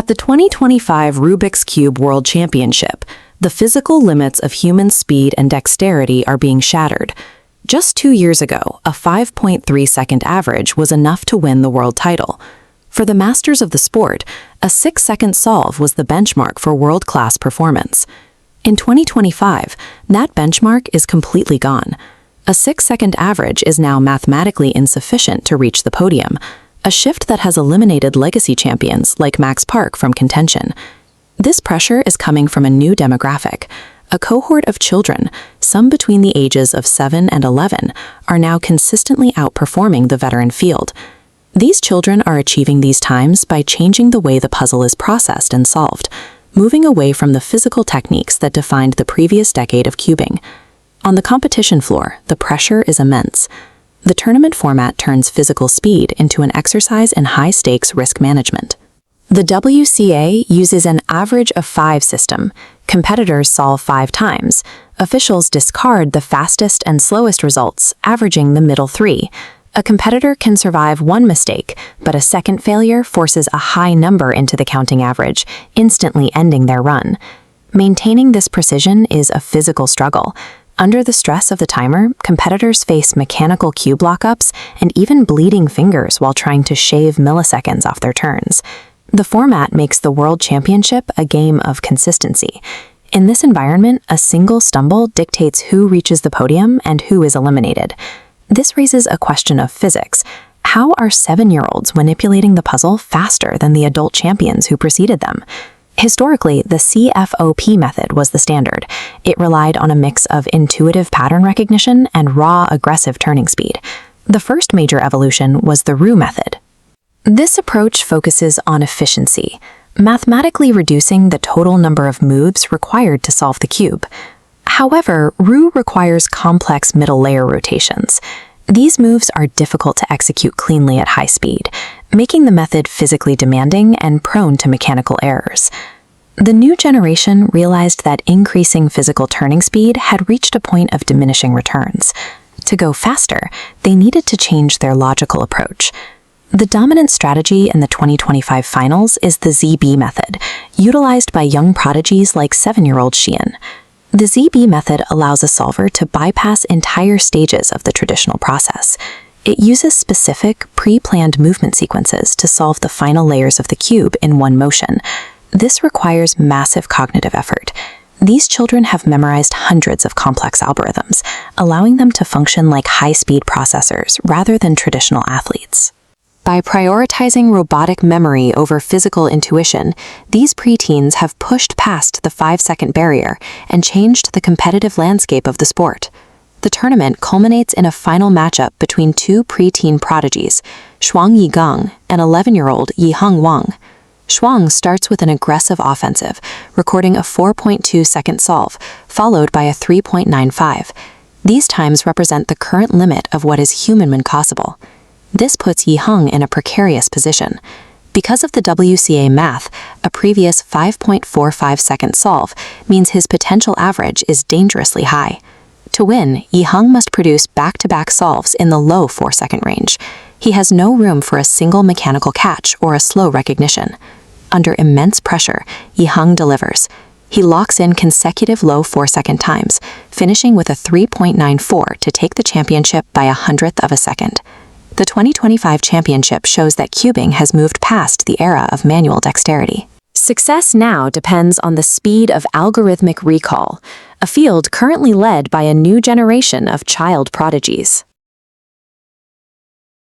At the 2025 Rubik's Cube World Championship, the physical limits of human speed and dexterity are being shattered. Just 2 years ago, a 5.3-second average was enough to win the world title. For the masters of the sport, a 6-second solve was the benchmark for world-class performance. In 2025, that benchmark is completely gone. A 6-second average is now mathematically insufficient to reach the podium, a shift that has eliminated legacy champions like Max Park from contention. This pressure is coming from a new demographic. A cohort of children, some between the ages of 7 and 11, are now consistently outperforming the veteran field. These children are achieving these times by changing the way the puzzle is processed and solved, moving away from the physical techniques that defined the previous decade of cubing. On the competition floor, the pressure is immense. The tournament format turns physical speed into an exercise in high-stakes risk management. The WCA uses an average of 5 system. Competitors solve 5 times. Officials discard the fastest and slowest results, averaging the middle 3. A competitor can survive 1 mistake, but a second failure forces a high number into the counting average, instantly ending their run. Maintaining this precision is a physical struggle. Under the stress of the timer, competitors face mechanical cube lockups and even bleeding fingers while trying to shave milliseconds off their turns. The format makes the World Championship a game of consistency. In this environment, a single stumble dictates who reaches the podium and who is eliminated. This raises a question of physics. How are 7-year-olds manipulating the puzzle faster than the adult champions who preceded them? Historically, the CFOP method was the standard. It relied on a mix of intuitive pattern recognition and raw, aggressive turning speed. The first major evolution was the RU method. This approach focuses on efficiency, mathematically reducing the total number of moves required to solve the cube. However, RU requires complex middle layer rotations. These moves are difficult to execute cleanly at high speed, making the method physically demanding and prone to mechanical errors. The new generation realized that increasing physical turning speed had reached a point of diminishing returns. To go faster, they needed to change their logical approach. The dominant strategy in the 2025 finals is the ZB method, utilized by young prodigies like 7-year-old Xian. The ZB method allows a solver to bypass entire stages of the traditional process. It uses specific, pre-planned movement sequences to solve the final layers of the cube in one motion. This requires massive cognitive effort. These children have memorized hundreds of complex algorithms, allowing them to function like high-speed processors rather than traditional athletes. By prioritizing robotic memory over physical intuition, these preteens have pushed past the 5-second barrier and changed the competitive landscape of the sport. The tournament culminates in a final matchup between 2 preteen prodigies, Shuang Yigang and 11-year-old Yiheng Wang. Shuang starts with an aggressive offensive, recording a 4.2-second solve, followed by a 3.95. These times represent the current limit of what is humanly possible. This puts Yiheng in a precarious position. Because of the WCA math, a previous 5.45-second solve means his potential average is dangerously high. To win, Yiheng must produce back-to-back solves in the low 4-second range. He has no room for a single mechanical catch or a slow recognition. Under immense pressure, Yiheng delivers. He locks in consecutive low 4-second times, finishing with a 3.94 to take the championship by 1/100th of a second. The 2025 championship shows that cubing has moved past the era of manual dexterity. Success now depends on the speed of algorithmic recall, a field currently led by a new generation of child prodigies.